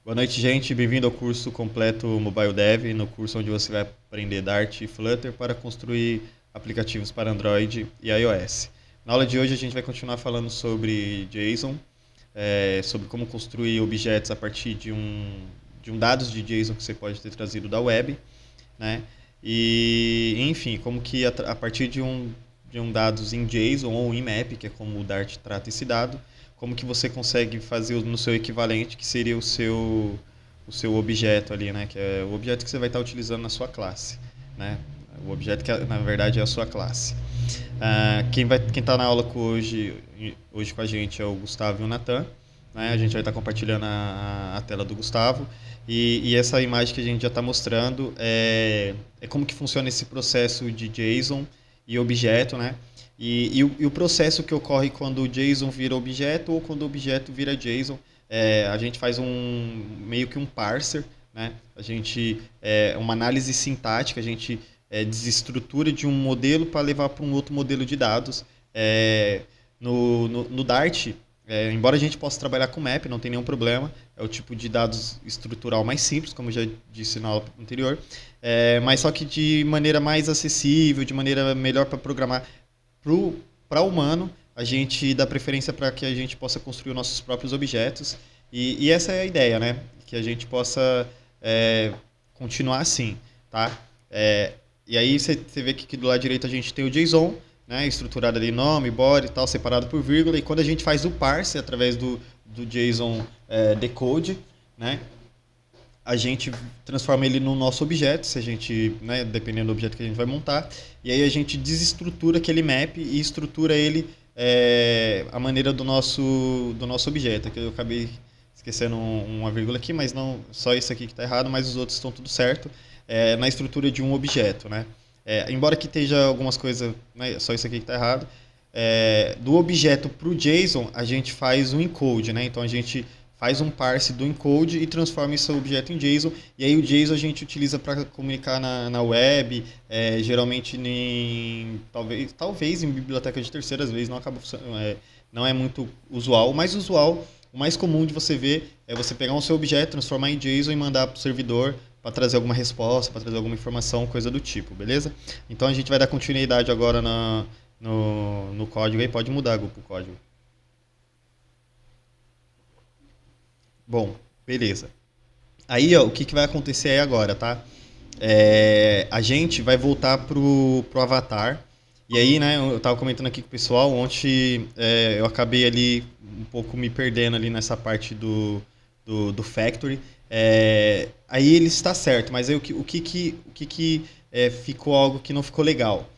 Boa noite, gente. Bem-vindo ao curso completo Mobile Dev, no curso onde você vai aprender Dart e Flutter para construir aplicativos para Android e iOS. Na aula de hoje a gente vai continuar falando sobre JSON, sobre como construir objetos a partir de um dados de JSON que você pode ter trazido da web, né? E, enfim, como que a partir de um dados em JSON ou em map, que é como o Dart trata esse dado, como que você consegue fazer no seu equivalente, que seria o seu objeto ali, né? Que é o objeto que você vai estar utilizando na sua classe, né? O objeto que, na verdade, é a sua classe. Quem está na aula hoje com a gente é o Gustavo e o Natan. Né? A gente vai estar compartilhando a tela do Gustavo. E essa imagem que a gente já está mostrando é como que funciona esse processo de JSON e objeto, né? E o processo que ocorre quando o JSON vira objeto ou quando o objeto vira JSON. A gente faz meio que um parser, né? Uma análise sintática, a gente desestrutura de um modelo para levar para um outro modelo de dados. No Dart, embora a gente possa trabalhar com map, não tem nenhum problema, é o tipo de dados estrutural mais simples, como eu já disse na aula anterior, mas só que de maneira mais acessível, de maneira melhor para programar para o humano, a gente dá preferência para que a gente possa construir os nossos próprios objetos, e essa é a ideia, né? Que a gente possa continuar assim, tá? E aí você vê que aqui do lado direito a gente tem o JSON, né, estruturado ali nome, body e tal, separado por vírgula, e quando a gente faz o parse através do JSON decode, né, a gente transforma ele no nosso objeto, se a gente, né, dependendo do objeto que a gente vai montar, e aí a gente desestrutura aquele map e estrutura ele a maneira do nosso objeto. Aqui eu acabei esquecendo uma vírgula aqui, mas não só isso aqui que está errado, mas os outros estão tudo certo, na estrutura de um objeto, né? Embora que esteja algumas coisas, né, só isso aqui que está errado, do objeto para o JSON a gente faz um encode, né? Então a gente faz um parse do encode e transforma esse objeto em JSON, e aí o JSON a gente utiliza para comunicar na web, geralmente talvez em biblioteca de terceiras vezes, não é muito usual. O mais comum de você ver é você pegar um seu objeto, transformar em JSON e mandar para o servidor para trazer alguma resposta, para trazer alguma informação, coisa do tipo, beleza? Então a gente vai dar continuidade agora no código aí, pode mudar, Gu, pro código. Bom, beleza. Aí, ó, o que vai acontecer aí agora, tá? A gente vai voltar pro avatar. E aí, né, eu tava comentando aqui com o pessoal, ontem eu acabei ali um pouco me perdendo ali nessa parte do Factory. Aí ele está certo, mas aí o que ficou algo que não ficou legal?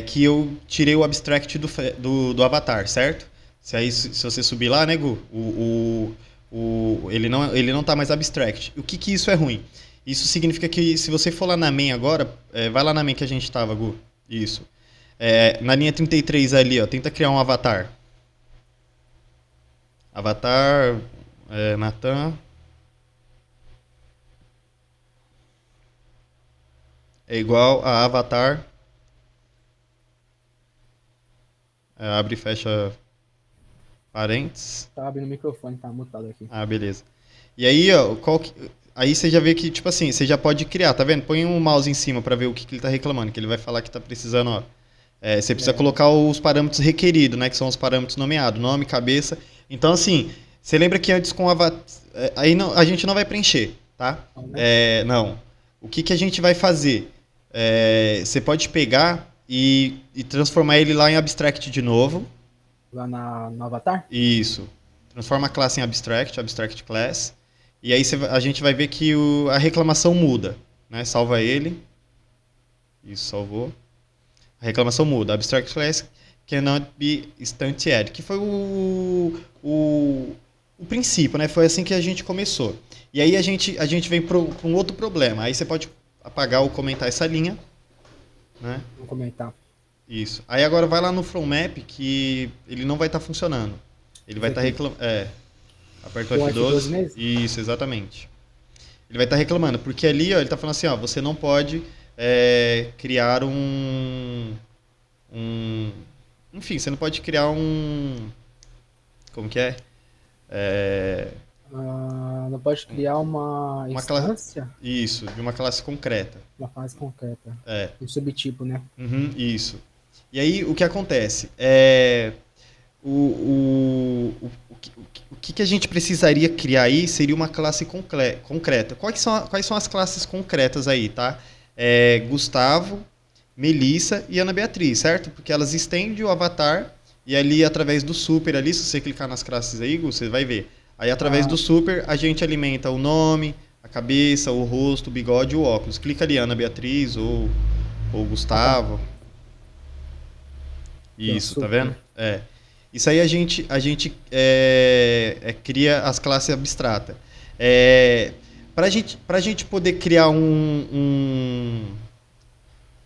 Que eu tirei o abstract do avatar, certo? Se você subir lá, né, Gu, ele não tá mais abstract. O que isso é ruim? Isso significa que se você for lá na main agora, vai lá na main que a gente estava, Gu. Isso. Na linha 33 ali, ó, tenta criar um avatar. Avatar, Natan, é igual a avatar, abre e fecha parênteses. Tava abrindo o microfone, tá mutado aqui. Ah, beleza. E aí, ó, aí você já vê que, tipo assim, você já pode criar, tá vendo? Põe um mouse em cima para ver o que ele tá reclamando, que ele vai falar que tá precisando, ó. Você precisa É, colocar os parâmetros requeridos, né? Que são os parâmetros nomeados, nome, cabeça. Então, assim, você lembra que antes com avatar. Aí não, a gente não vai preencher, tá? não, né? Não. O que a gente vai fazer? Você pode pegar e transformar ele lá em abstract de novo. Lá no Avatar? Isso. Transforma a classe em abstract class. E aí a gente vai ver que a reclamação muda, né? Salva ele. Isso, salvou. A reclamação muda. Abstract class cannot be instantiated, que foi o princípio, né? Foi assim que a gente começou. E aí a gente vem para um outro problema. Aí você pode apagar ou comentar essa linha, né? Vou comentar. Isso. Aí agora vai lá no from map que ele não vai estar funcionando. Ele vai Esse estar aqui. reclamando. Aperta o O F12 F12. mesmo? Isso, exatamente. Ele vai estar reclamando, porque ali ó, ele está falando assim, ó, você não pode criar um. Enfim, você não pode criar um. Como que é? É, Não pode criar uma Uma classe. instância, Isso, de uma classe concreta. uma classe concreta, É. um subtipo, né? Uhum, isso. E aí, o que acontece? O que a gente precisaria criar aí seria uma classe concreta. Quais são as classes concretas aí, tá? Gustavo, Melissa e Ana Beatriz, certo? Porque elas estendem o avatar e ali, através do super ali, se você clicar nas classes aí, Gu, você vai ver. Aí, através Ah, do super, a gente alimenta o nome, a cabeça, o rosto, o bigode e o óculos. Clica ali, Ana Beatriz ou tá. Gustavo. Aqui, ó, Isso, tá vendo? super. Isso aí a gente cria as classes abstratas. É, para a gente poder criar um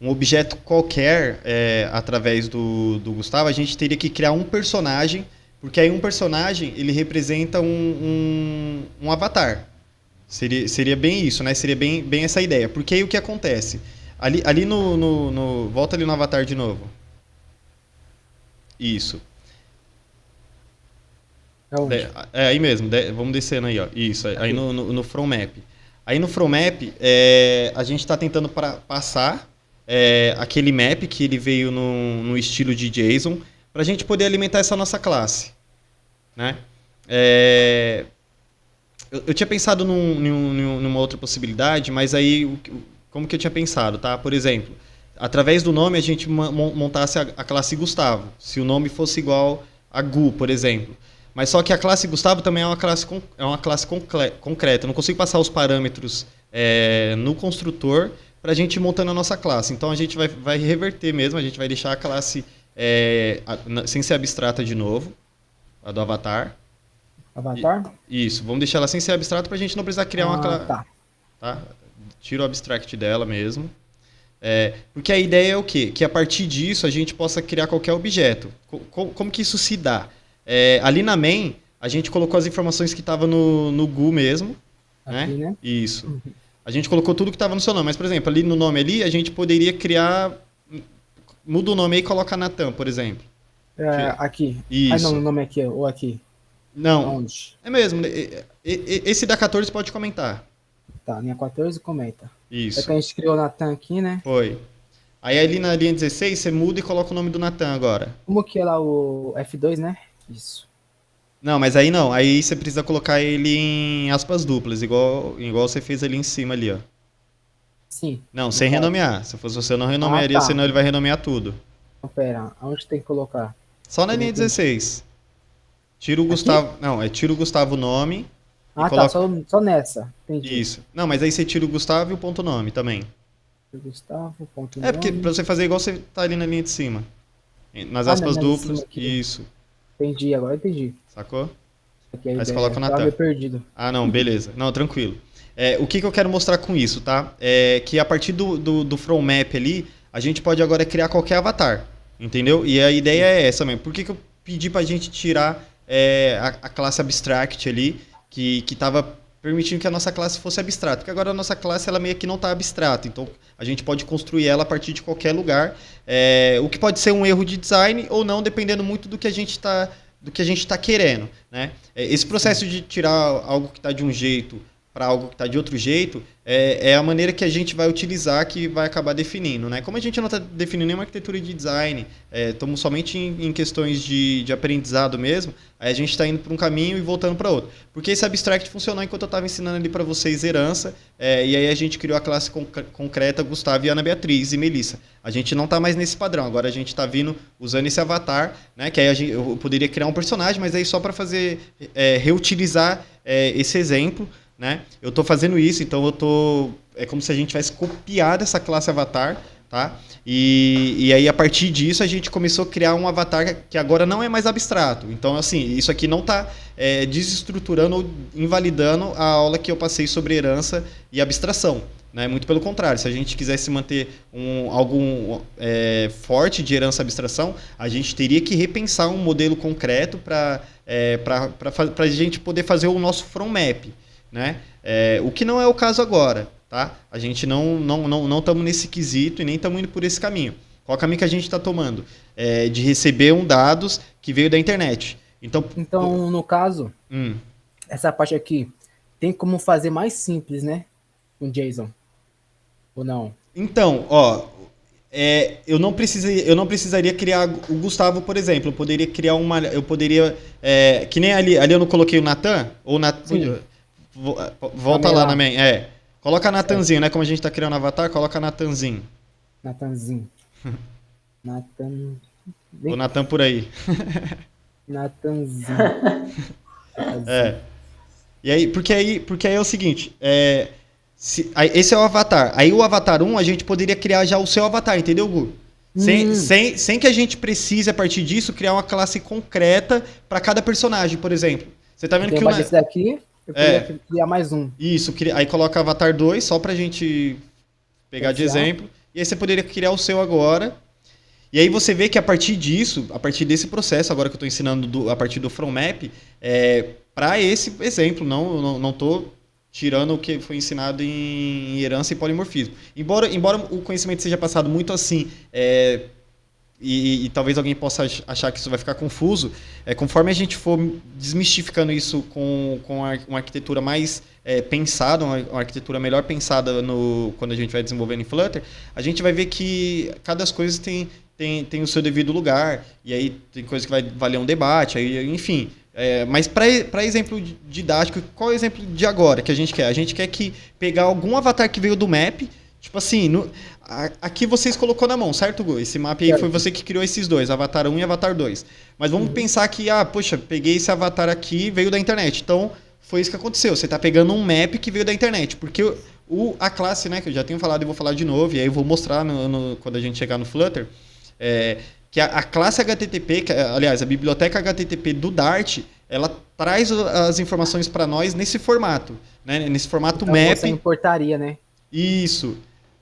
objeto qualquer através do Gustavo, a gente teria que criar um personagem, porque aí um personagem ele representa um avatar. Seria bem isso, né? Seria bem essa ideia. Porque aí o que acontece? Ali volta ali no avatar de novo. Isso. É onde? Aí mesmo, vamos descendo aí, ó. Isso, aí Aqui. no From Map. Aí no From Map, a gente está tentando passar aquele map que ele veio no estilo de JSON para a gente poder alimentar essa nossa classe, né? É, eu tinha pensado numa outra possibilidade, mas aí como que eu tinha pensado, tá? Por exemplo, através do nome a gente montasse a classe Gustavo, se o nome fosse igual a Gu, por exemplo. Mas só que a classe Gustavo também é uma classe, concreta. Eu não consigo passar os parâmetros no construtor para a gente ir montando a nossa classe. Então a gente vai reverter mesmo, a gente vai deixar a classe sem ser abstrata de novo, a do avatar. Avatar? Isso, vamos deixar ela sem ser abstrata para a gente não precisar criar uma classe. Tá. Tá? Tira o abstract dela mesmo. Porque a ideia é o quê? Que a partir disso a gente possa criar qualquer objeto. Como que isso se dá? Ali na main, a gente colocou as informações que estavam no Gu mesmo. Aqui, Né? né? Isso. A gente colocou tudo que estava no seu nome. Mas, por exemplo, ali no nome ali, a gente poderia criar... Muda o nome aí e coloca Natan, por exemplo. Aqui. Ah, não, Isso. o nome é aqui, ou aqui. Não, Aonde? é mesmo. Esse da 14 pode comentar. Tá, linha 14 comenta. É que Isso. a gente criou o Natan aqui, né? Foi. Aí ali na linha 16, você muda e coloca o nome do Natan agora. Como que é lá o F2, né? Isso. Não, mas aí não. Aí você precisa colocar ele em aspas duplas, igual você fez ali em cima ali, ó. Sim, Não, no sem caso. renomear. Se fosse você, eu não Ah, renomearia, tá. senão ele vai renomear tudo. Então, pera, aonde tem que colocar? Só na Eu não linha entendi. 16. Tira o Aqui? Gustavo. Não, tira o Gustavo nome e Ah, tá, coloca. só nessa. Entendi. Isso. Não, mas aí você tira o Gustavo e o ponto nome também. Gustavo, ponto Porque pra nome. você fazer igual você tá ali na linha de cima. Nas Ah, não, aspas não, em cima duplas. aqui. Isso. Entendi, agora entendi. Sacou? Aqui é a Aí você ideia. coloca o Eu tava Natan. meio perdido. Ah, não, beleza. Não, tranquilo. O que eu quero mostrar com isso, tá? É que a partir do From Map ali, a gente pode agora criar qualquer avatar. Entendeu? E a ideia é essa mesmo. Por que eu pedi pra gente tirar a classe Abstract ali, que tava permitindo que a nossa classe fosse abstrata? Porque agora a nossa classe ela meio que não tá abstrata. Então a gente pode construir ela a partir de qualquer lugar. O que pode ser um erro de design ou não, dependendo muito do que a gente está querendo, né? Esse processo de tirar algo que está de um jeito para algo que está de outro jeito é a maneira que a gente vai utilizar que vai acabar definindo, né? Como a gente não está definindo nenhuma arquitetura de design, estamos somente em questões de aprendizado mesmo, aí a gente está indo para um caminho e voltando para outro. Porque esse abstract funcionou enquanto eu estava ensinando ali para vocês herança, e aí a gente criou a classe concreta Gustavo e Ana Beatriz e Melissa. A gente não está mais nesse padrão, agora a gente está vindo usando esse avatar, né? Que aí eu poderia criar um personagem, mas aí só para fazer reutilizar esse exemplo, né? Eu estou fazendo isso, então é como se a gente tivesse copiado essa classe avatar, tá? E aí a partir disso a gente começou a criar um avatar que agora não é mais abstrato. Então assim, isso aqui não está desestruturando ou invalidando a aula que eu passei sobre herança e abstração, né? Muito pelo contrário, se a gente quisesse manter algo forte de herança e abstração, a gente teria que repensar um modelo concreto para a gente poder fazer o nosso From Map, né? O que não é o caso agora, tá? A gente não estamos nesse quesito e nem estamos indo por esse caminho. Qual é o caminho que a gente está tomando? De receber dados que veio da internet. Então, Então, no caso, hum, Essa parte aqui tem como fazer mais simples, né? Com JSON. Ou não? Então, ó, eu não precisaria criar o Gustavo, por exemplo. Eu poderia criar uma. Eu poderia. Que nem ali eu não coloquei o Natan? Ou Sim. volta lá na Camelar. minha. Coloca Certo. Natanzinho, né? Como a gente tá criando avatar, coloca Natanzinho. Natanzinho. Natan. O Vem cá. Natan por aí. Natanzinho. Natanzinho. Porque aí é o seguinte, esse é o avatar. Aí o avatar um a gente poderia criar já o seu avatar, entendeu, Gu? Hum, Sem que a gente precise, a partir disso, criar uma classe concreta para cada personagem, por exemplo. Você tá vendo então, que abaixo desse daqui, eu queria É, criar mais um. isso. Aí coloca avatar 2 só pra gente pegar de Testar. exemplo. E aí você poderia criar o seu agora. E aí você vê que a partir disso, a partir desse processo, agora que eu estou ensinando a partir do From Map, para esse exemplo, não estou tirando o que foi ensinado em herança e polimorfismo. Embora o conhecimento seja passado muito assim, e talvez alguém possa achar que isso vai ficar confuso, conforme a gente for desmistificando isso com uma arquitetura mais pensada, uma arquitetura melhor pensada quando a gente vai desenvolvendo em Flutter, a gente vai ver que cada das coisas tem o seu devido lugar, e aí tem coisa que vai valer um debate, aí, enfim. Mas para exemplo didático, qual é o exemplo de agora que a gente quer? A gente quer pegar algum avatar que veio do map, tipo assim, aqui vocês colocou na mão, certo, Gu? Esse mapa aí foi Certo. você que criou esses dois, Avatar 1 e Avatar 2. Mas vamos Uhum. pensar que, poxa, peguei esse avatar aqui, veio da internet. Então, foi isso que aconteceu. Você está pegando um map que veio da internet. Porque a classe, né, que eu já tenho falado e vou falar de novo, e aí eu vou mostrar quando a gente chegar no Flutter, que a classe HTTP, aliás, a biblioteca HTTP do Dart, ela traz as informações para nós nesse formato, né? Nesse formato Então map. você importaria, né? Isso.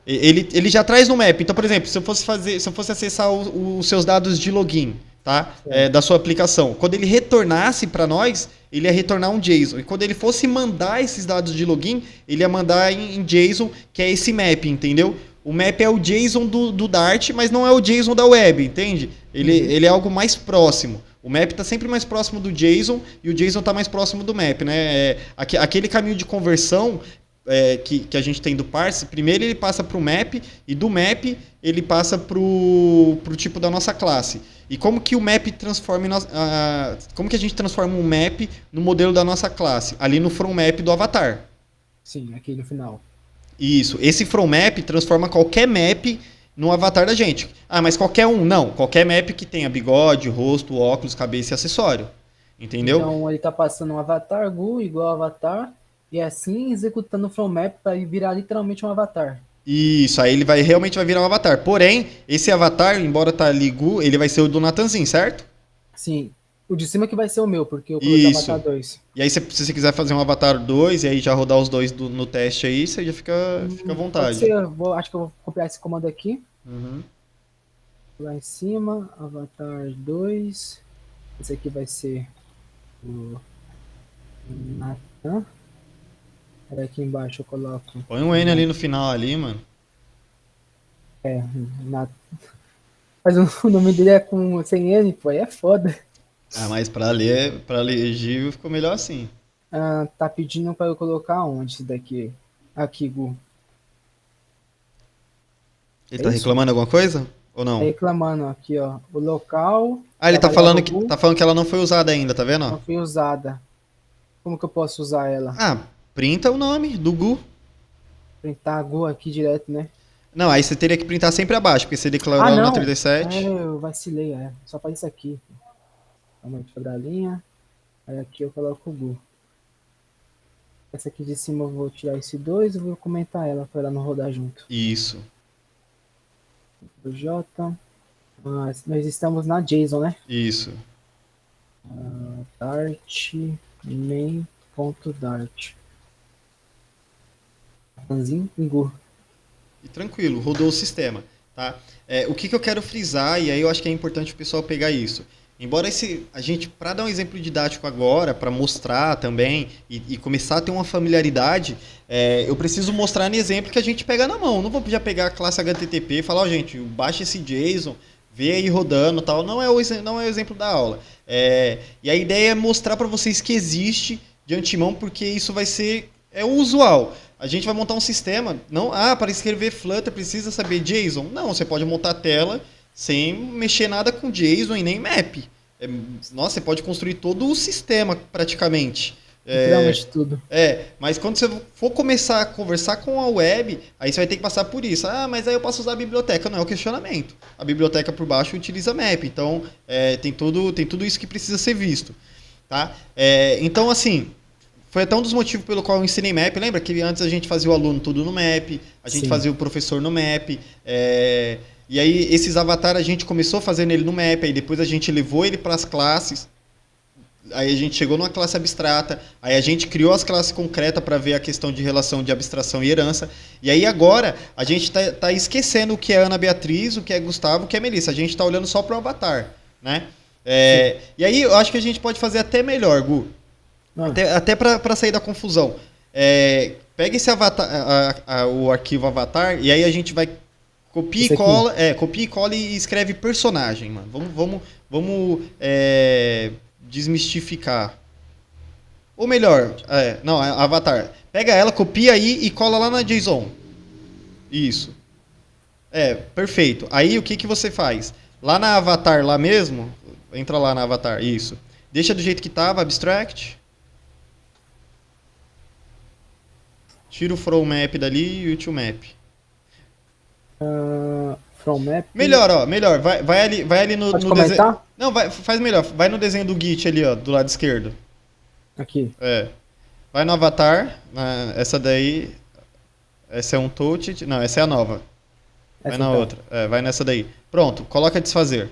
Ele já traz no map. Então, por exemplo, se eu fosse acessar os seus dados de login, tá? Certo. Da sua aplicação, quando ele retornasse para nós, ele ia retornar um JSON. E quando ele fosse mandar esses dados de login, ele ia mandar em JSON, que é esse map, entendeu? O map é o JSON do Dart, mas não é o JSON da web, entende? Uhum. Ele é algo mais próximo. O map está sempre mais próximo do JSON e o JSON está mais próximo do map, né? Aquele caminho de conversão que a gente tem do parse, primeiro ele passa para o map e do map ele passa para o tipo da nossa classe. E como que o map transforma como que a gente transforma um map no modelo da nossa classe? Ali no from map do avatar. Sim, aqui no final. Isso. Esse from map transforma qualquer map no avatar da gente. Ah, mas qualquer um? Não. Qualquer map que tenha bigode, rosto, óculos, cabeça e acessório. Entendeu? Então ele tá passando um avatar Gu igual avatar e assim executando o from map para virar literalmente um avatar. Isso, aí ele realmente vai virar um avatar. Porém, esse avatar, embora tá ali Gu, ele vai ser o do Natanzinho, certo? Sim, o de cima que vai ser o meu, porque eu coloquei avatar Isso. 2. E aí, se você quiser fazer um avatar 2 e aí já rodar os dois no teste aí, você já fica à Pode ser, vontade. acho que eu vou copiar esse comando aqui. Uhum. Lá em cima, avatar 2. Esse aqui vai ser o Nathan. Aí aqui embaixo eu coloco Põe um N ali no final ali, mano. Nathan. Mas o nome dele é com sem N, pô, aí é foda. Ah, mas pra legível ficou melhor assim. Ah, tá pedindo para eu colocar onde isso daqui? Aqui, Gu. Ele É tá isso? reclamando alguma coisa? Ou Tá não? reclamando aqui, ó. O local Ah, ele da tá variável falando que, Gu tá falando que ela não foi usada ainda, tá vendo? Ó? não foi usada. Como que eu posso usar ela? Ah, printa o nome do Gu. Printar Gu aqui direto, né? Não, aí você teria que printar sempre abaixo, porque você declarou Ah, ela na não! É, 37. eu vacilei, é. Só faz isso aqui. Calma aí, deixa eu dar a linha. Aí aqui eu coloco o Gu. Essa aqui de cima eu vou tirar esse 2 e vou comentar ela para ela não rodar junto. Isso, O J. Nós estamos na JSON, né? isso. Dart main.dart. Anzinho em Gu. E tranquilo, rodou o sistema, tá? O que eu quero frisar, e aí eu acho que é importante o pessoal pegar isso. Embora a gente, para dar um exemplo didático agora, para mostrar também e começar a ter uma familiaridade, eu preciso mostrar no exemplo que a gente pega na mão. Não vou já pegar a classe HTTP e falar, ó, gente, baixa esse JSON, vê aí rodando e tal. Não é o exemplo da aula. E a ideia é mostrar para vocês que existe de antemão, porque isso vai ser o usual. A gente vai montar um sistema, não, para escrever Flutter precisa saber JSON. Não, você pode montar a tela sem mexer nada com JSON e nem map. Nossa, você pode construir todo o sistema praticamente. Literalmente tudo. Mas quando você for começar a conversar com a web, aí você vai ter que passar por isso. Mas aí eu posso usar a biblioteca. Não é o questionamento. A biblioteca por baixo utiliza map. Então, tem tudo isso que precisa ser visto. Tá? Então, assim, foi até um dos motivos pelo qual eu ensinei map. Lembra que antes a gente fazia o aluno tudo no map, a gente fazia o professor no map. E aí, esses avatares a gente começou fazendo ele no map, aí depois a gente levou ele para as classes. Aí a gente chegou numa classe abstrata, aí a gente criou as classes concretas para ver a questão de relação de abstração e herança. E aí agora a gente tá esquecendo o que é Ana Beatriz, o que é Gustavo, o que é Melissa. A gente está olhando só para o avatar, né? E aí eu acho que a gente pode fazer até melhor, Gu. Até para sair da confusão. Pega esse avatar, o arquivo avatar, e aí a gente vai copia e cola e escreve personagem, mano. Vamos desmistificar. Ou melhor, avatar. Pega ela, copia aí e cola lá na JSON. Isso. Perfeito. Aí o que você faz? Lá na avatar, lá mesmo, entra lá na avatar, isso. Deixa do jeito que tava, abstract. Tira o from map dali e o to map. From map. Melhor. Vai ali no desenho. Não, faz melhor. Vai no desenho do Git ali, ó, do lado esquerdo. Aqui. Vai no avatar. Essa daí. Essa é um touch. Não, essa é a nova. Vai na outra. Vai nessa daí. Pronto, coloca desfazer.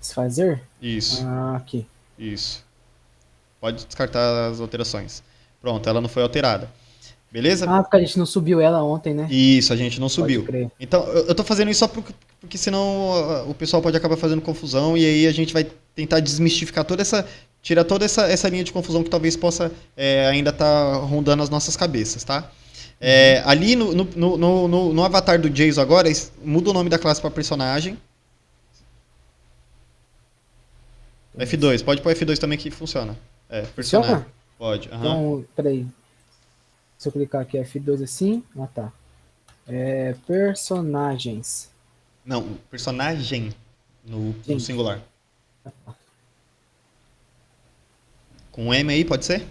Desfazer? Isso. Aqui. Isso. Pode descartar as alterações. Pronto, ela não foi alterada. Beleza? Porque a gente não subiu ela ontem, né? Isso, a gente não subiu. Pode crer. Então, eu tô fazendo isso só porque senão o pessoal pode acabar fazendo confusão e aí a gente vai tentar desmistificar tirar toda essa linha de confusão que talvez possa ainda estar rondando as nossas cabeças, tá? Ali no avatar do JSON agora, muda o nome da classe para personagem. F2, pode pôr F2 também que funciona. Personagem. Funciona? Pode. Então, peraí. Se eu clicar aqui F2 assim, tá. Personagens. Não, personagem no singular. Com M aí, pode ser?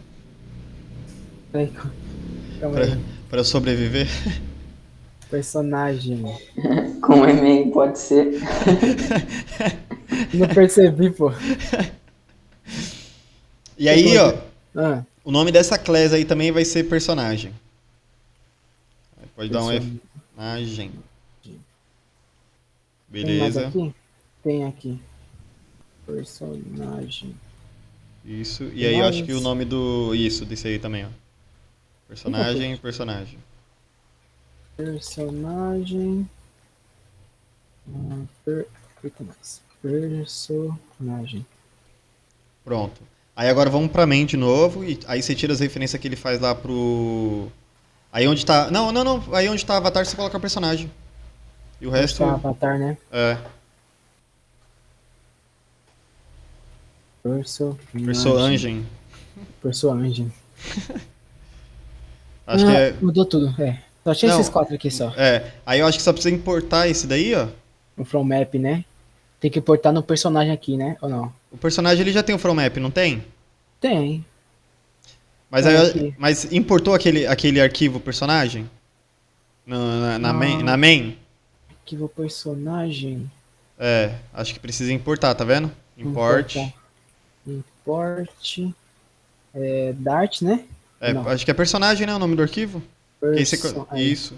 Peraí, calma aí. Pra eu sobreviver? Personagem. Com M aí, pode ser. Não percebi, pô. E aí, ó. O nome dessa classe aí também vai ser personagem. Pode dar um personagem. Beleza. Tem aqui. Personagem. Isso. E aí eu acho que o nome desse aí também, ó. Personagem. Personagem. Pronto. Aí agora vamos pra main de novo. E aí você tira as referências que ele faz lá pro... Aí onde tá... Não. Aí onde tá avatar você coloca personagem. E o resto... Tá avatar, né? Personagem. Acho que mudou tudo, Só tinha esses 4 aqui só. Aí eu acho que só precisa importar esse daí, ó. O from map, né? Tem que importar no personagem aqui, né? Ou não? O personagem ele já tem o from map, não tem? Tem. Mas importou aquele arquivo personagem? Na main? Arquivo personagem. Acho que precisa importar, tá vendo? Import. Dart, né? Acho que é personagem, né? O nome do arquivo? Isso.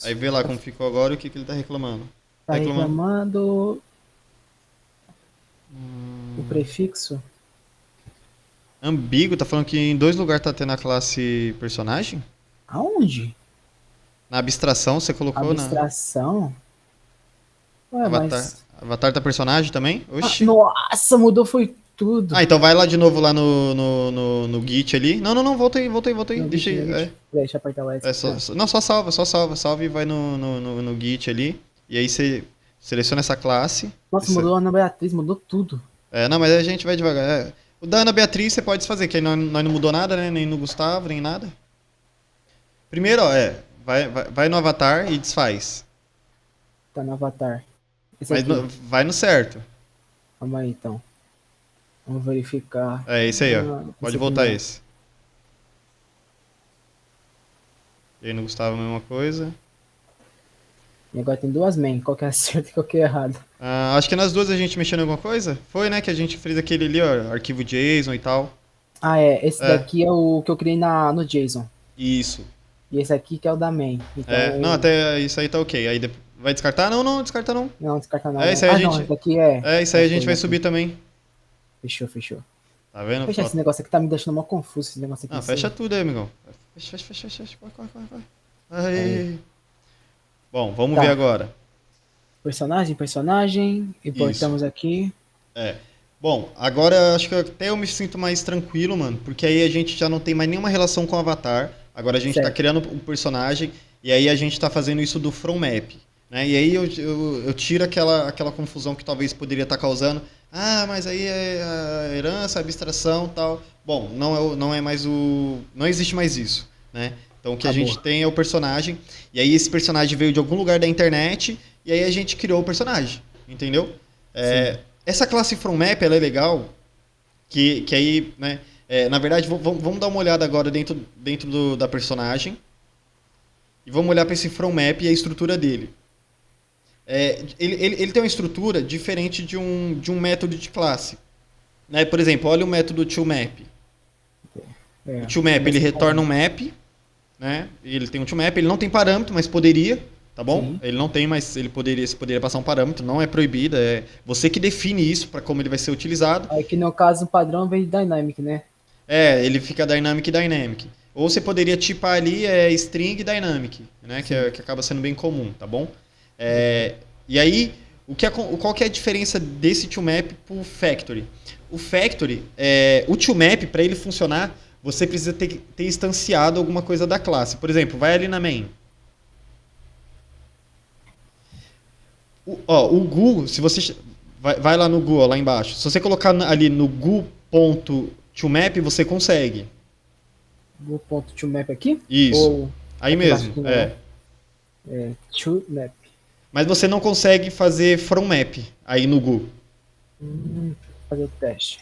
Aí vê lá como ficou agora e o que ele tá reclamando. Tá reclamando o prefixo. Ambíguo, tá falando que em 2 lugares tá tendo a classe personagem? Aonde? Na abstração você colocou abstração? Ué, Avatar tá personagem também? Oxi. Nossa, mudou foi tudo. Então vai lá de novo lá no Git ali. Não, volta aí. Deixa aí. Deixa eu apertar lá. Só salva e vai no Git ali. E aí você seleciona essa classe. Nossa, mudou a Ana Beatriz, mudou tudo. Não, mas a gente vai devagar. O da Ana Beatriz você pode desfazer, que aí nós não mudou nada, né? Nem no Gustavo, nem nada. Primeiro, ó, vai no avatar e desfaz. Tá no avatar. Esse Mas aqui. vai no certo. Calma aí, então. Vamos verificar. É esse aí, ó. Esse Pode aqui voltar não. esse. E aí no Gustavo a mesma coisa. E agora tem duas main. Qual que é certo e qual que é errado? Ah, acho que nas duas a gente mexeu em alguma coisa. Foi, né? Que a gente fez aquele ali, ó. Arquivo JSON e tal. Ah, é. Esse É. daqui é o que eu criei no JSON. Isso. E esse aqui que é o da main. Então, Não, até isso aí tá ok. Aí vai descartar? Não, descarta não. não, descarta não. É, isso aí a Não, gente. esse daqui é. Isso aí a Já gente foi, vai já subir foi. também. Fechou. Tá vendo? Fecha esse negócio aqui, tá me deixando mó confuso esse negócio aqui. Ah, fecha tudo aí, amigão. Fecha. Vai. Aí. Bom, vamos Tá. ver agora. Personagem. Importamos aqui. Bom, agora acho que até eu me sinto mais tranquilo, mano, porque aí a gente já não tem mais nenhuma relação com o avatar. Agora a gente tá Certo. criando um personagem e aí a gente tá fazendo isso do from map, né? E aí eu tiro aquela confusão que talvez poderia estar causando. Ah, mas aí é a herança, a abstração e tal. Bom, não é mais não existe mais isso, né? Então o que a Acabou. gente tem é o personagem, e aí esse personagem veio de algum lugar da internet, e aí a gente criou o personagem, entendeu? Essa classe from map, ela é legal, que aí, né, na verdade, vamos dar uma olhada agora dentro da personagem, e vamos olhar para esse from map e a estrutura dele. Ele tem uma estrutura diferente de um método de classe. Né? Por exemplo, olha o método toMap. O toMap, ele retorna um map, né? Ele tem um toMap, ele não tem parâmetro, mas poderia, tá bom? Sim. Ele não tem, mas você poderia passar um parâmetro, não é proibido, é você que define isso para como ele vai ser utilizado. Aí que no caso o padrão vem de Dynamic, né? Ele fica dynamic. Ou você poderia tipar ali string dynamic, né? Que acaba sendo bem comum, tá bom? E aí, qual que é a diferença desse toMap pro factory? O factory, o toMap, para ele funcionar, você precisa ter instanciado alguma coisa da classe. Por exemplo, vai ali na main. O GU, se você vai lá no GU, ó, lá embaixo. Se você colocar ali no GU.toMap, você consegue. O ponto toMap aqui? Isso. Ou Aí aqui mesmo, embaixo, toMap. Mas você não consegue fazer from map aí no GU. Fazer o teste.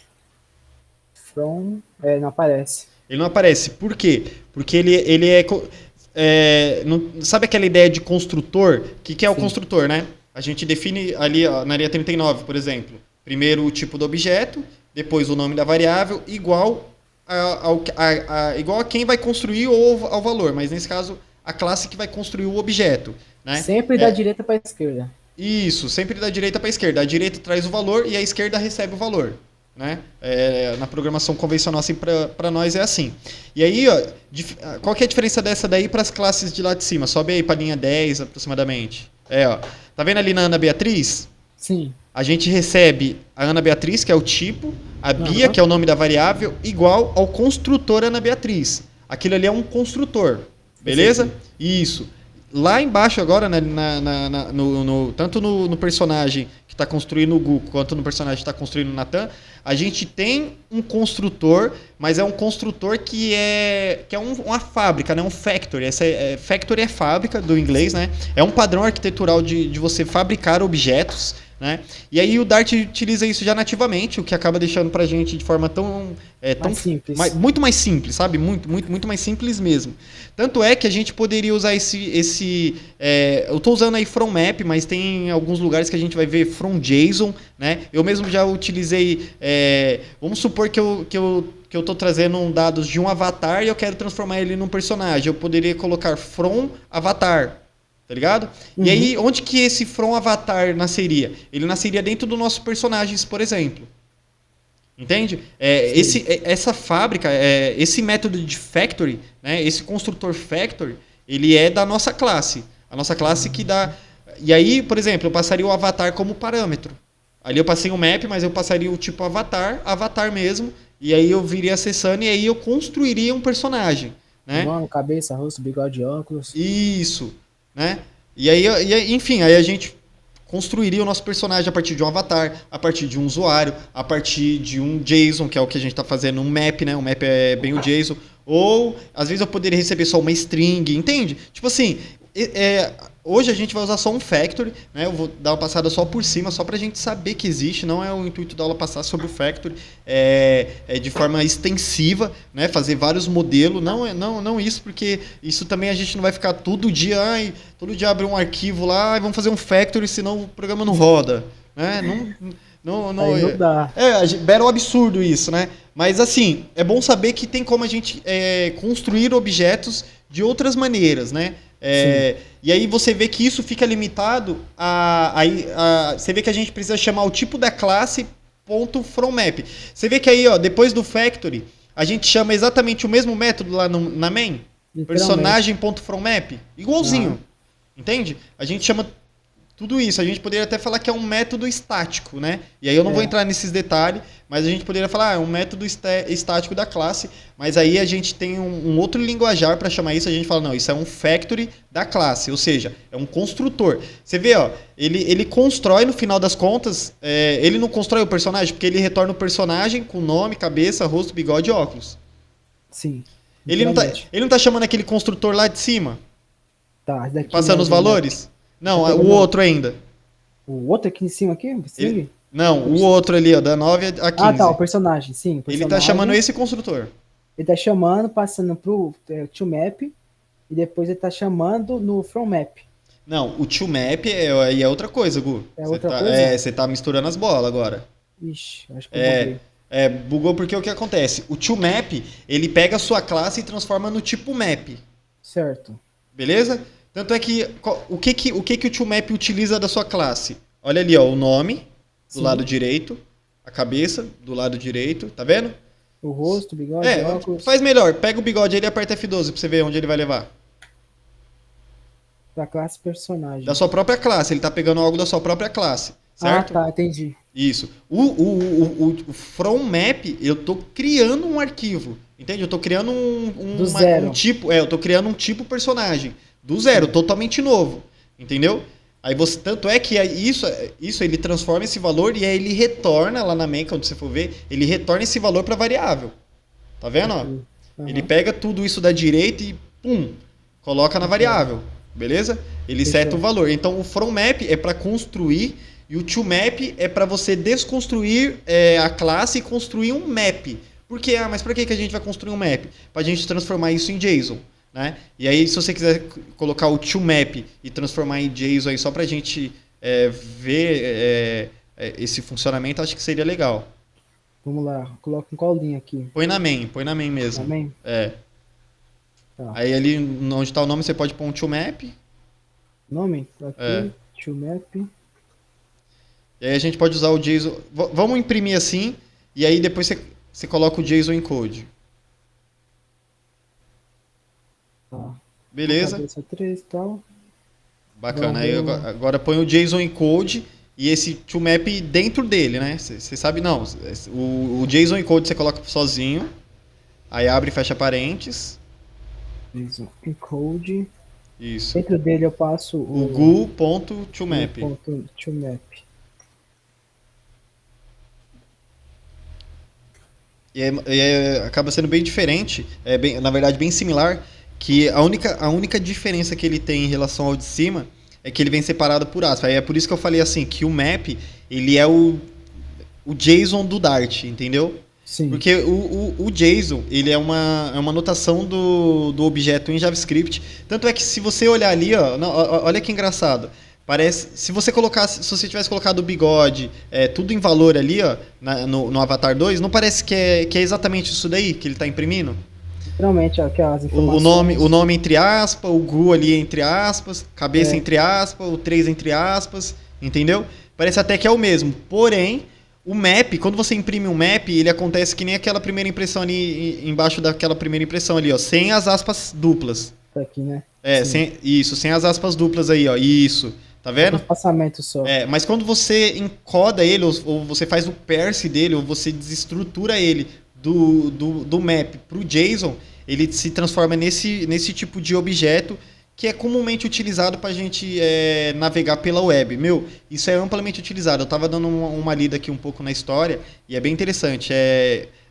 From. Não aparece. Ele não aparece. Por quê? Porque ele sabe aquela ideia de construtor? O que é o Sim. construtor, né? A gente define ali ó, na linha 39, por exemplo. Primeiro o tipo do objeto, depois o nome da variável, igual a quem vai construir ou ao valor. Mas nesse caso, a classe que vai construir o objeto. Né? Sempre da direita para a esquerda. Isso, sempre da direita para a esquerda. A direita traz o valor e a esquerda recebe o valor. Né? Na programação convencional, assim, para nós é assim. E aí, ó, qual que é a diferença dessa daí para as classes de lá de cima? Sobe aí para a linha 10 aproximadamente. Ó, tá vendo ali na Ana Beatriz? Sim. A gente recebe a Ana Beatriz, que é o tipo, a Bia, que é o nome da variável, igual ao construtor Ana Beatriz. Aquilo ali é um construtor. Beleza? Isso. Lá embaixo agora, tanto no personagem que está construindo o Gu, quanto no personagem que está construindo o Nathan, a gente tem um construtor, mas é um construtor que é uma fábrica, né? Um factory. Factory é fábrica do inglês, né? É um padrão arquitetural de você fabricar objetos, né? E aí o Dart utiliza isso já nativamente, o que acaba deixando pra gente de forma tão simples. Muito mais simples, sabe? Muito mais simples mesmo. Tanto é que a gente poderia usar eu tô usando aí from map, mas tem alguns lugares que a gente vai ver from JSON, né? Eu mesmo já utilizei, vamos supor que eu tô trazendo dados de um avatar e eu quero transformar ele num personagem. Eu poderia colocar from avatar. Tá ligado? E aí, onde que esse from avatar nasceria? Ele nasceria dentro do nosso personagens, por exemplo. Entende? Essa fábrica, esse método de factory, né, esse construtor factory, ele é da nossa classe. A nossa classe que dá... E aí, por exemplo, eu passaria o avatar como parâmetro. Ali eu passei o map, mas eu passaria o tipo avatar mesmo, e aí eu viria acessando e aí eu construiria um personagem. Né? Mano, cabeça, rosto, bigode, óculos. Isso. Né? E aí, enfim, aí a gente construiria o nosso personagem a partir de um avatar, a partir de um usuário, a partir de um JSON, que é o que a gente está fazendo, um map, né? Um map é bem o JSON. Ou, às vezes, eu poderia receber só uma string, entende? Tipo assim, hoje a gente vai usar só um factory, né? Eu vou dar uma passada só por cima, só pra gente saber que existe. Não é o intuito da aula passar sobre o factory de forma extensiva, né? Fazer vários modelos. Não isso, porque isso também a gente não vai ficar todo dia abre um arquivo lá e vamos fazer um factory, senão o programa não roda, né? Aí não dá. Era um absurdo isso, né? Mas assim, é bom saber que tem como a gente construir objetos de outras maneiras, né? E aí você vê que isso fica limitado você vê que a gente precisa chamar o tipo da classe .fromMap. Você vê que aí, ó, depois do factory, a gente chama exatamente o mesmo método lá na main, personagem.fromMap, igualzinho. Entende? A gente chama tudo isso. A gente poderia até falar que é um método estático, né? E aí eu não vou entrar nesses detalhes, mas a gente poderia falar, é um método estático da classe, mas aí a gente tem um outro linguajar para chamar isso, a gente fala, não, isso é um factory da classe, ou seja, é um construtor. Você vê, ó, ele constrói no final das contas, ele não constrói o personagem, porque ele retorna o personagem com nome, cabeça, rosto, bigode e óculos. Sim. Ele não tá chamando aquele construtor lá de cima? Tá, daqui passando os valores? Não, o outro ainda. O outro aqui em cima aqui? Não, o outro ali, ó, da 9 a 15. Ah, tá, o personagem, sim. Ele tá chamando esse construtor. Ele tá chamando, passando pro toMap, e depois ele tá chamando no fromMap. Não, o toMap é outra coisa, Gu. É outra coisa? Você tá misturando as bolas agora. Ixi, acho que eu buguei. Bugou porque o que acontece? O toMap, ele pega a sua classe e transforma no tipo map. Certo. Beleza? Tanto é que o que o toMap utiliza da sua classe? Olha ali, ó, o nome do lado direito, a cabeça do lado direito, tá vendo? O rosto, o bigode, óculos. Faz melhor, pega o bigode aí e aperta F12 pra você ver onde ele vai levar. Da classe personagem. Da sua própria classe, ele tá pegando algo da sua própria classe, certo? Ah, tá, entendi. Isso. O fromMap, eu tô criando um arquivo, entende? Eu tô criando do zero. um tipo, eu tô criando um tipo personagem. Do zero, totalmente novo. Entendeu? Aí tanto é que isso ele transforma esse valor e aí ele retorna lá na main, quando você for ver, ele retorna esse valor para variável. Tá vendo? Ó? Uhum. Ele pega tudo isso da direita e coloca na variável. Beleza? Ele seta o valor. Então o fromMap é para construir e o toMap é para você desconstruir a classe e construir um map. Por quê? Mas para que a gente vai construir um map? Para a gente transformar isso em JSON. Né? E aí, se você quiser colocar o toMap e transformar em JSON aí só pra gente ver esse funcionamento, acho que seria legal. Vamos lá, coloca em qual linha aqui? Põe na main mesmo. Na main? Tá. Aí ali onde está o nome você pode pôr um toMap. Nome? Aqui, toMap. E aí a gente pode usar o JSON. Vamos imprimir assim, e aí depois você coloca o JSON encode. Tá. Beleza? Cabeça 3 e tal. Bacana. Aí agora põe o JSON encode e esse toMap dentro dele, né? Você sabe, não. O JSON encode você coloca sozinho. Aí abre e fecha parênteses. JSON encode. Isso. Dentro dele eu passo o gu.toMap. .toMap. Acaba sendo bem diferente, na verdade bem similar, que a única diferença que ele tem em relação ao de cima é que ele vem separado por aspas. Aí é por isso que eu falei assim, que o map, ele é o JSON do Dart, entendeu? Sim. Porque o JSON, ele é uma notação do objeto em JavaScript. Tanto é que se você olhar ali, ó, olha que engraçado. Parece, se você tivesse colocado o bigode, tudo em valor ali, ó, no Avatar 2, não parece que é exatamente isso daí que ele está imprimindo? Literalmente, aquelas informações. O nome entre aspas, o GU ali entre aspas, cabeça entre aspas, o 3 entre aspas, entendeu? Parece até que é o mesmo. Porém, o map, quando você imprime um map, ele acontece que nem aquela primeira impressão ali, embaixo daquela primeira impressão ali, ó, sem as aspas duplas. Tá aqui, né? Sem as aspas duplas aí, ó, isso. Tá vendo? Espaçamento só. Mas quando você encoda ele, ou você faz o parse dele, ou você desestrutura ele do map pro JSON, ele se transforma nesse tipo de objeto que é comumente utilizado para a gente navegar pela web. Meu, isso é amplamente utilizado. Eu estava dando uma lida aqui um pouco na história e é bem interessante.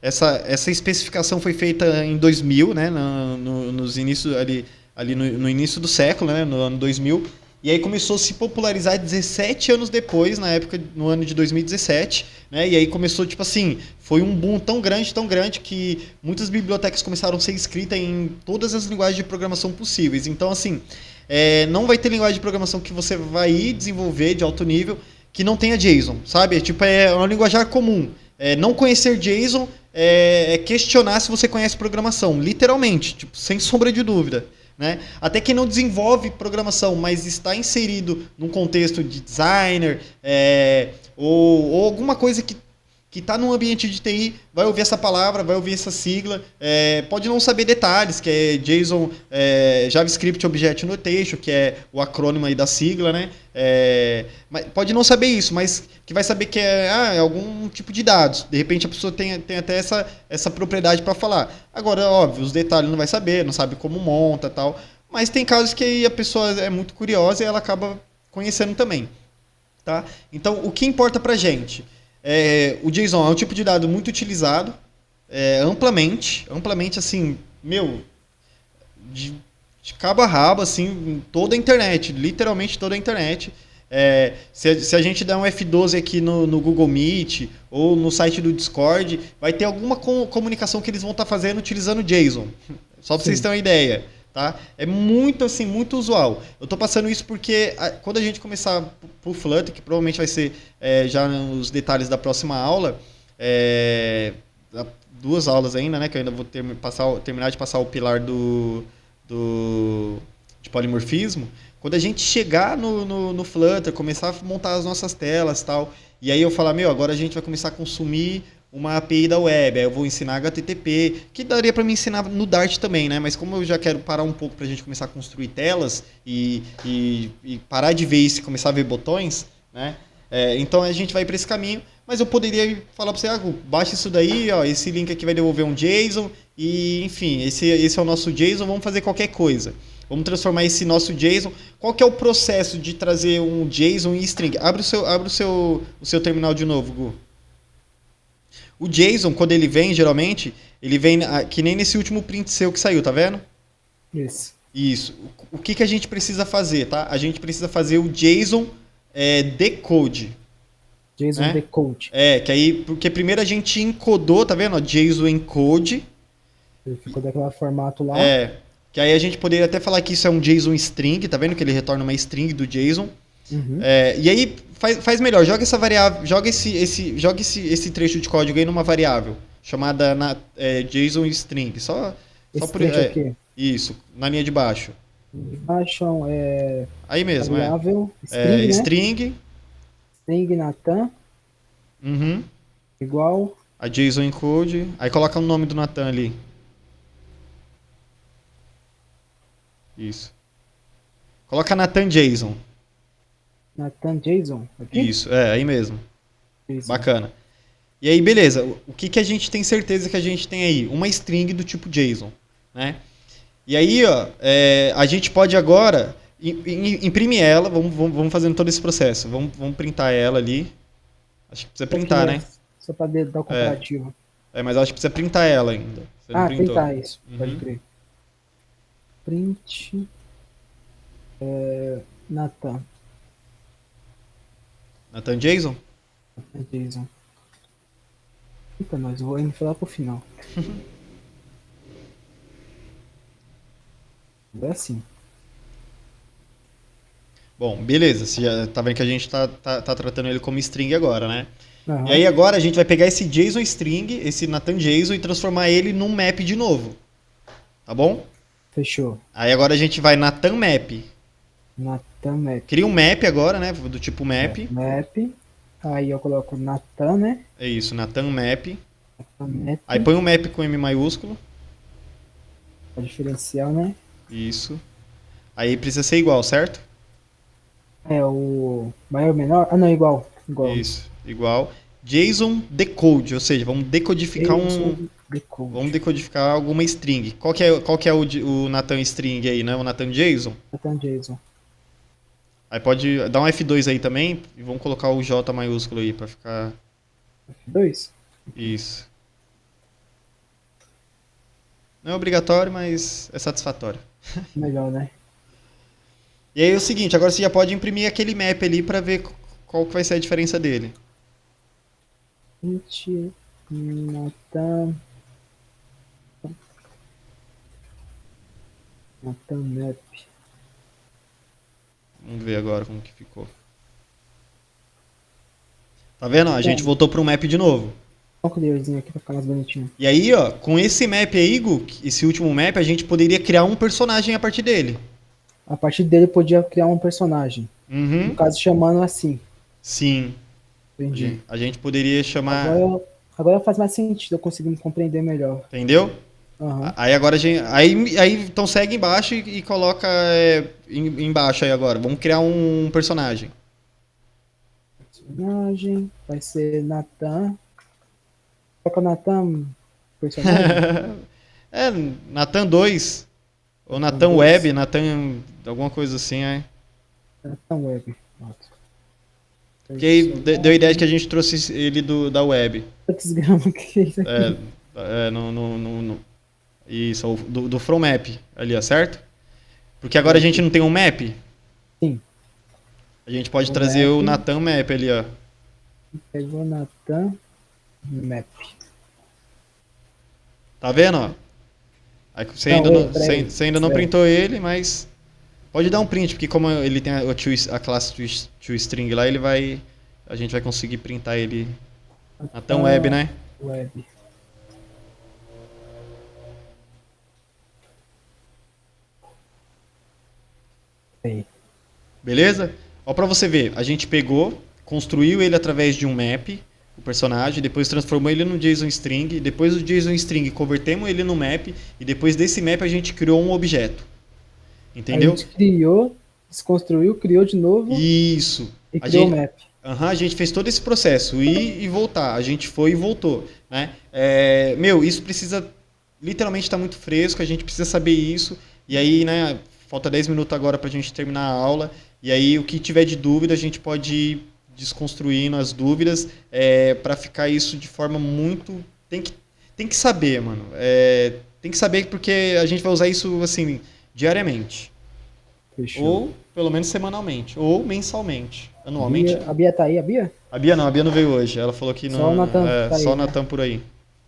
Essa especificação foi feita em 2000, né, nos inícios, ali no início do século, né, no ano 2000. E aí começou a se popularizar 17 anos depois, na época, no ano de 2017, né? E aí começou, tipo assim, foi um boom tão grande, que muitas bibliotecas começaram a ser escritas em todas as linguagens de programação possíveis. Então, assim, não vai ter linguagem de programação que você vai desenvolver de alto nível que não tenha JSON, sabe? É uma linguajar comum. Não conhecer JSON é questionar se você conhece programação, literalmente, tipo, sem sombra de dúvida. Né? Até quem não desenvolve programação, mas está inserido num contexto de designer ou alguma coisa que está num ambiente de TI, vai ouvir essa palavra, vai ouvir essa sigla, pode não saber detalhes, que é JSON, JavaScript Object Notation, que é o acrônimo aí da sigla, né? Pode não saber isso, mas que vai saber que é algum tipo de dados. De repente a pessoa tem até essa propriedade para falar. Agora, óbvio, os detalhes não vai saber, não sabe como monta e tal. Mas tem casos que a pessoa é muito curiosa e ela acaba conhecendo também. Tá? Então, o que importa pra gente? O JSON é um tipo de dado muito utilizado, amplamente, assim, meu, de cabo a rabo, assim, em toda a internet, literalmente toda a internet. Se a gente der um F12 aqui no Google Meet ou no site do Discord, vai ter alguma comunicação que eles vão estar fazendo utilizando JSON. Só para vocês terem uma ideia. Tá? É muito, assim, muito usual. Eu estou passando isso porque quando a gente começar pro Flutter, que provavelmente vai ser já nos detalhes da próxima aula, 2 aulas ainda, né? Que eu ainda vou terminar de passar o pilar de polimorfismo. Quando a gente chegar no Flutter, começar a montar as nossas telas e tal, e aí eu falar, agora a gente vai começar a consumir uma API da web, aí eu vou ensinar HTTP, que daria para me ensinar no Dart também, né? Mas como eu já quero parar um pouco para a gente começar a construir telas e parar de ver isso e começar a ver botões, né? Então a gente vai para esse caminho, mas eu poderia falar para você, baixa isso daí, ó, esse link aqui vai devolver um JSON, e enfim, esse é o nosso JSON, vamos fazer qualquer coisa. Vamos transformar esse nosso JSON. Qual que é o processo de trazer um JSON em string? Abre o seu terminal de novo, Gu. O JSON, quando ele vem, geralmente, ele vem que nem nesse último print seu que saiu, tá vendo? Isso. O que a gente precisa fazer, tá? A gente precisa fazer o JSON decode. JSON decode. Que aí, porque primeiro a gente encodou, tá vendo? JSON encode. Ele ficou daquele formato lá. Que aí a gente poderia até falar que isso é um JSON string, tá vendo? Que ele retorna uma string do JSON. Uhum. E aí faz melhor, joga essa variável, joga esse trecho de código aí numa variável chamada JSON string. Só por aqui. Isso, na linha de baixo. De baixo aí mesmo, variável, string, string. String Nathan. Uhum. Igual a JSON encode. Aí coloca o nome do Nathan ali. Isso. Coloca Nathan JSON. Nathan JSON? Aqui? Isso, aí mesmo. JSON. Bacana. E aí, beleza. O que a gente tem certeza que a gente tem aí? Uma string do tipo JSON, né? E aí, ó, a gente pode agora imprimir ela. Vamos fazendo todo esse processo. Vamos printar ela ali. Acho que precisa printar, né? Só para dar o comparativo. Mas acho que precisa printar ela ainda. Você não printou. Printar isso. Pode crer. Print Nathan. Nathan JSON? Nathan JSON. Eita, nós vou indo falar pro final. É assim. Bom, beleza. Você já tá vendo que a gente tá tratando ele como string agora, né? Uhum. E aí agora a gente vai pegar esse JSON string, esse Nathan JSON, e transformar ele num map de novo. Tá bom? Fechou. Aí agora a gente vai Nathan map. Nathan map. Cria um map agora, né? Do tipo map. Map. Aí eu coloco Nathan, né? É isso, Nathan map. Nathan map. Aí põe um map com M maiúsculo. O diferencial, né? Isso. Aí precisa ser igual, certo? O maior ou menor? Não, igual. Isso, igual. JSON decode, ou seja, vamos decodificar Decode. Vamos decodificar alguma string. Qual que é o Nathan string aí, né? O Nathan JSON? Nathan JSON. Aí pode dar um F2 aí também e vamos colocar o J maiúsculo aí pra ficar 2. isso. Não é obrigatório, mas é satisfatório. Melhor, né? E aí é o seguinte, agora você já pode imprimir aquele map ali pra ver qual que vai ser a diferença dele. Int Nathan Map. Vamos ver agora como que ficou. Tá vendo? A gente voltou para um map de novo. Olha o clearzinho aqui pra ficar mais bonitinho. E aí, ó, com esse map aí, Gu, esse último map, a gente poderia criar um personagem a partir dele. A partir dele podia criar um personagem. Uhum. No caso, chamando assim. Sim. Entendi. A gente poderia chamar. Agora faz mais sentido, eu consegui me compreender melhor. Entendeu? Aham. Aí agora a gente. Aí então segue embaixo e coloca embaixo aí agora. Vamos criar um personagem. Personagem vai ser Nathan. Qual que é o Nathan personagem? É, Nathan 2. Ou Nathan 2. Web, Nathan. Alguma coisa assim, é. Nathan Web. Pronto. Porque aí deu a ideia de que a gente trouxe ele da web. Quantos gramas que é isso aqui? Isso, do From Map ali, ó, certo? Porque agora a gente não tem um map? Sim. A gente pode O trazer map. o Nathan Map ali, ó. Pegou Nathan Map. Tá vendo, ó? Aí você Não, ainda, ei, não, peraí. você ainda não Peraí. printou ele, mas pode dar um print, porque como ele tem a classe toString lá, a gente vai conseguir printar ele Nathan Web, né? Web. Aí. Beleza? Ó, pra você ver, a gente pegou, construiu ele através de um map, o personagem, depois transformou ele num JSON string, depois do JSON string convertemos ele no map, e depois desse map a gente criou um objeto. Entendeu? A gente criou, desconstruiu, criou de novo Isso. e A criou gente, o map. a gente fez todo esse processo, ir e voltar. A gente foi e voltou. Né? Isso precisa. Literalmente está muito fresco, a gente precisa saber isso. E aí, né, falta 10 minutos agora para a gente terminar a aula. E aí, o que tiver de dúvida, a gente pode ir desconstruindo as dúvidas para ficar isso de forma muito. Tem que saber, mano. Tem que saber porque a gente vai usar isso assim diariamente. Fechou. Ou pelo menos semanalmente. Ou mensalmente. Anualmente. A Bia tá aí, a Bia? A Bia não veio hoje. Ela falou que não. Só o Nathan tá aí, só o né? Nathan por aí.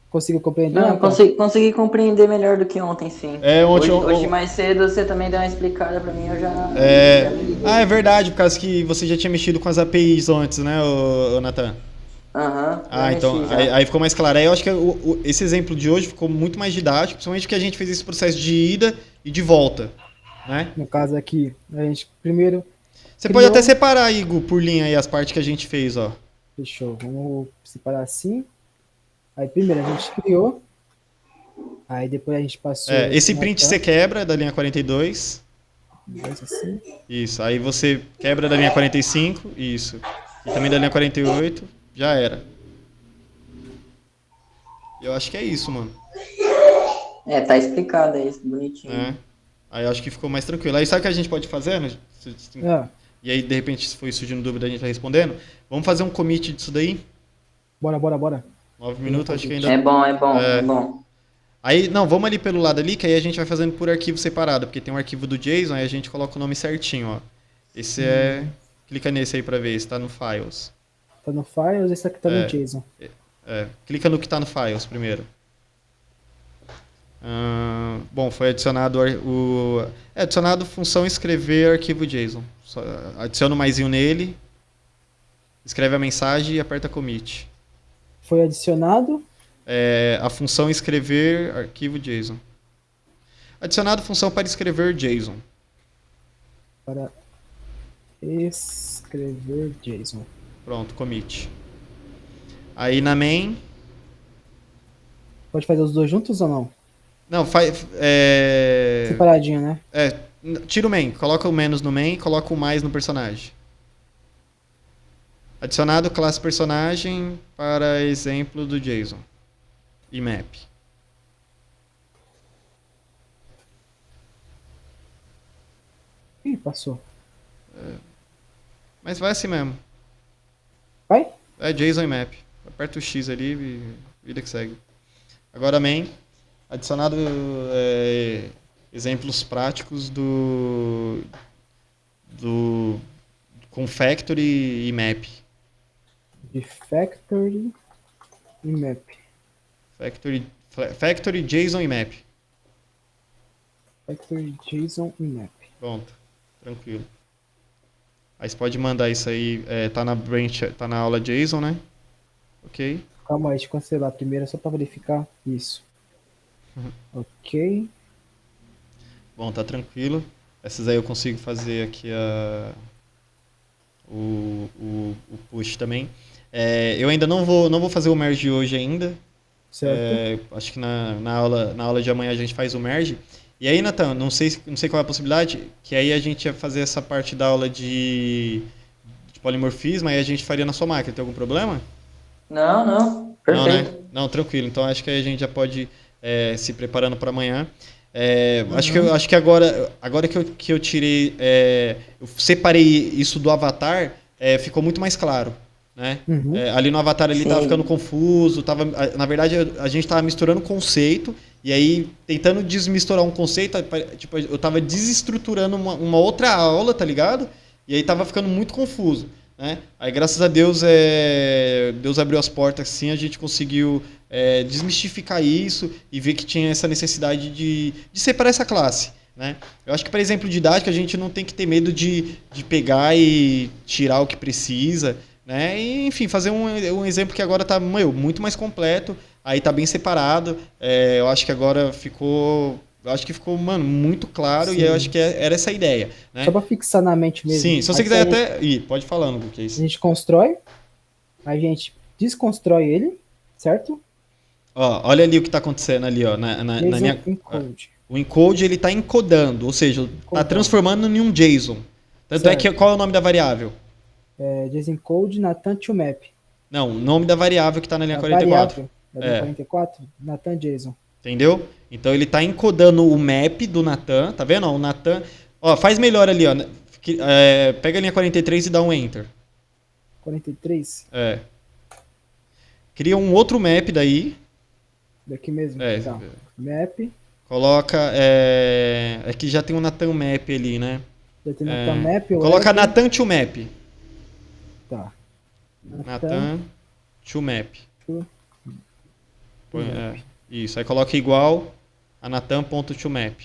Conseguiu compreender? Não, Nathan? consegui compreender melhor do que ontem, sim. Ontem Hoje mais cedo você também deu uma explicada pra mim, eu já me liguei. é verdade, por causa que você já tinha mexido com as APIs antes, né, ô Nathan? Aham, Ah, já então. mexi já. Aí ficou mais claro. Aí eu acho que esse exemplo de hoje ficou muito mais didático, principalmente porque a gente fez esse processo de ida e de volta. Né? No caso aqui, a gente primeiro... Você pode até separar, Igor, por linha aí as partes que a gente fez, ó. Fechou. Vamos separar assim. Aí primeiro a gente criou. Aí depois a gente passou... Esse print você quebra da linha 42. Assim. Isso. Aí você quebra da linha 45. Isso. E também da linha 48. Já era. Eu acho que é isso, mano. Tá explicado aí, bonitinho. Aí eu acho que ficou mais tranquilo. Aí sabe o que a gente pode fazer, né? E aí, de repente, se for surgindo dúvida, a gente vai respondendo. Vamos fazer um commit disso daí? Bora. 9 minutos, acho que ainda... É bom. Aí, não, vamos ali pelo lado ali, que aí a gente vai fazendo por arquivo separado, porque tem um arquivo do JSON, aí a gente coloca o nome certinho, ó. Esse clica nesse aí pra ver, se tá no Files. Tá no Files, esse aqui tá no JSON. Clica no que tá no Files primeiro. Bom, foi adicionado adicionado função escrever arquivo JSON. Adiciona o maisinho nele, escreve a mensagem e aperta commit. Foi adicionado? A função escrever arquivo JSON. Adicionado função para escrever JSON. Para escrever JSON. Pronto, commit. Aí na main... Pode fazer os dois juntos ou não? Não, faz... Separadinho, né? Tira o main, coloca o menos no main e coloca o mais no personagem. Adicionado classe personagem para exemplo do JSON. E map. Ih, passou. Mas vai assim mesmo. Vai? É JSON e map. Aperta o X ali e vida que segue. Agora main. Adicionado exemplos práticos do com factory e map. De factory e map. Factory, JSON e map. Factory, JSON e map. Pronto. Tranquilo. Aí você pode mandar isso aí. Tá na branch, tá na aula JSON, né? Ok. Calma aí, deixa eu cancelar primeiro, só para verificar isso. Ok. Bom, tá tranquilo. Essas aí eu consigo fazer aqui o push também. Eu ainda não vou fazer o merge hoje ainda. Certo. Acho que na aula de amanhã a gente faz o merge. E aí, Nathan, não sei qual é a possibilidade, que aí a gente ia fazer essa parte da aula de polimorfismo, aí a gente faria na sua máquina. Tem algum problema? Não, Não, perfeito. né? Não, tranquilo. Então acho que aí a gente já pode se preparando para amanhã. Acho que agora que eu tirei, eu separei isso do avatar, ficou muito mais claro, né? Uhum. Ali no avatar ele Sim. tava ficando confuso, na verdade a gente tava misturando conceito e aí tentando desmisturar um conceito, tipo, eu tava desestruturando uma outra aula, tá ligado? E aí tava ficando muito confuso, né? Aí graças a Deus Deus abriu as portas assim, a gente conseguiu desmistificar isso e ver que tinha essa necessidade de separar essa classe, né? Eu acho que para exemplo didático a gente não tem que ter medo de pegar e tirar o que precisa, né? E, enfim, fazer um exemplo que agora está muito mais completo, aí está bem separado. Eu acho que agora ficou mano, muito claro. Sim. E eu acho que era essa a ideia, né? Só para fixar na mente mesmo. Sim, se você Aqui quiser a gente- até... Ih, pode falar, Hugo, que é A isso. gente constrói, a gente desconstrói ele, certo? Ó, olha ali o que está acontecendo ali, ó, na JSON minha... encode. O encode ele está encodando, ou seja, está Encodando. transformando em um JSON. Tanto é que Certo. qual é o nome da variável? JSON encode Nathan to map. Não, o nome da variável que está na linha A 44. variável da linha 44, Nathan JSON. Entendeu? Então ele está encodando o map do Nathan, tá vendo? Ó, o Nathan, ó, faz melhor ali, ó. Pega a linha 43 e dá um enter. 43, Cria um outro map daí. daqui mesmo. Tá. Map, Coloca. Aqui já tem um Nathan map ali, né? já tem Nathan map. Coloca web. Nathan to map. Tá. Nathan to map. to Põe, map. isso, aí coloca igual a Nathan.toMap.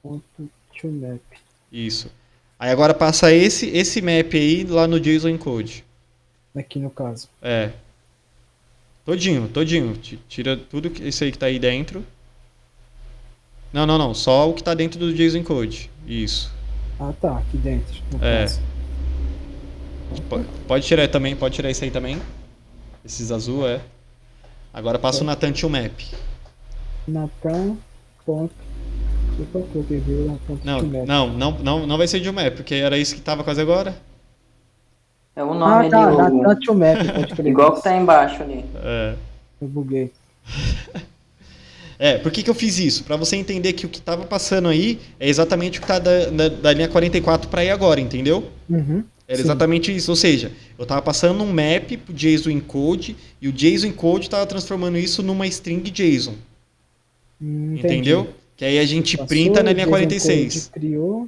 Ponto to map. Isso. Aí agora passa esse map aí lá no JSON encode. Aqui no caso. Todinho. Tira tudo isso aí que tá aí dentro. Não. Só o que tá dentro do JSON encode. Isso. Ah, tá. Aqui dentro. No caso. Pode tirar isso aí também. Esses azul, Agora passa o Nathan to map. Nathan. Ponto. Opa, coloquei vírgula, ponto to map. Não vai ser de um map, porque era isso que tava quase agora. É o nome tá. ali, Nathan to map. Pode crer. igual que tá embaixo ali. Eu buguei. Por que eu fiz isso? Para você entender que o que estava passando aí é exatamente o que está da linha 44 para aí agora, entendeu? Uhum. Era Sim. exatamente isso. Ou seja, eu estava passando um map para o JSON encode e o JSON encode estava transformando isso numa string JSON. Entendeu? Que aí a gente Passou, printa na linha JSON 46. Code criou.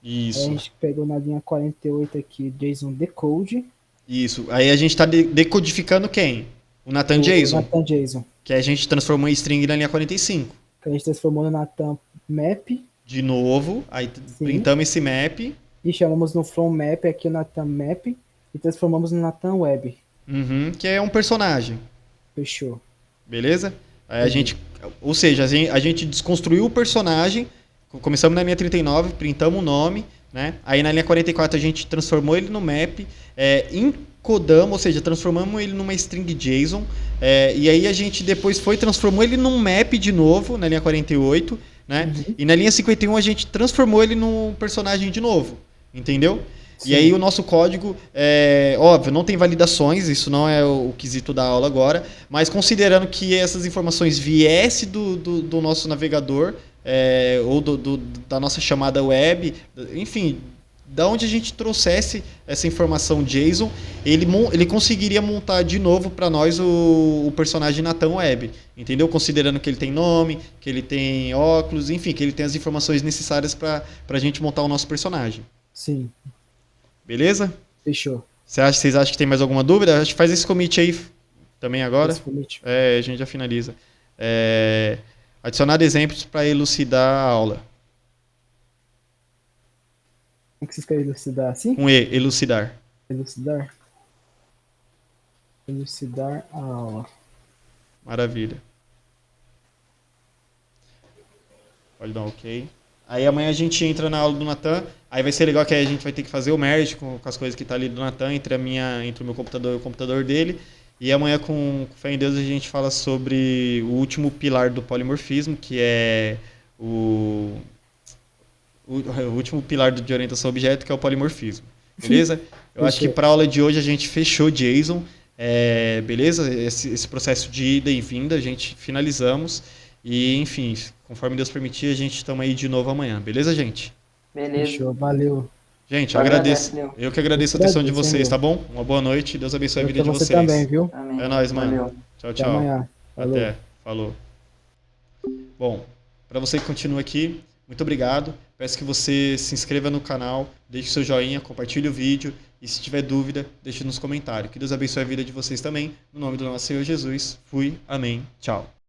Isso. Aí a gente pegou na linha 48 aqui, JSON decode. Isso. Aí a gente está decodificando quem? O Nathan JSON. O Nathan JSON. Que a gente transformou em string na linha 45. Que a gente transformou no Nathan map. De novo, aí printamos esse map. E chamamos no from map aqui o Nathan map. E transformamos no Nathan web. Que é um personagem. Fechou. Beleza? Aí ou seja, a gente desconstruiu o personagem. Começamos na linha 39, printamos o nome, né? Aí na linha 44 a gente transformou ele no map, encodamos, ou seja, transformamos ele numa string JSON, e aí a gente depois transformou ele num map de novo, na linha 48, né? E na linha 51 a gente transformou ele num personagem de novo, entendeu? Sim. E aí o nosso código, óbvio, não tem validações, isso não é o quesito da aula agora, mas considerando que essas informações viessem do nosso navegador, ou da nossa chamada web, enfim, da onde a gente trouxesse essa informação JSON, ele conseguiria montar de novo para nós o personagem Nathan Web, entendeu? Considerando que ele tem nome, que ele tem óculos, enfim, que ele tem as informações necessárias para a gente montar o nosso personagem. Sim. Beleza? Fechou. Vocês acham que tem mais alguma dúvida? Acho que faz esse commit aí também agora. Esse commit. A gente já finaliza. Adicionar exemplos para elucidar a aula. Como que se escreve elucidar assim? Com E, elucidar. Elucidar. Elucidar a aula. Maravilha. Pode dar um ok. Aí amanhã a gente entra na aula do Nathan. Aí vai ser legal que aí a gente vai ter que fazer o merge com as coisas que tá ali do Nathan entre o meu computador e o computador dele. E amanhã, com fé em Deus, a gente fala sobre o último pilar do polimorfismo, que é o último pilar de orientação a objeto, que é o polimorfismo. Beleza? Eu acho que para a aula de hoje a gente fechou JSON. Beleza? Esse processo de ida e vinda, a gente finalizamos. E, enfim, conforme Deus permitir, a gente estamos aí de novo amanhã. Beleza, gente? Beleza. Fechou, valeu. Gente, Agradece, eu que agradeço a atenção de vocês, tá bom? Uma boa noite, Deus abençoe a vida de Você vocês. também, viu? Amém. É nóis, mano. Valeu. Tchau, Até tchau. amanhã. Falou. Até. Falou. Bom, para você que continua aqui, muito obrigado. Peço que você se inscreva no canal, deixe seu joinha, compartilhe o vídeo e se tiver dúvida, deixe nos comentários. Que Deus abençoe a vida de vocês também. No nome do nosso Senhor Jesus. Fui. Amém. Tchau.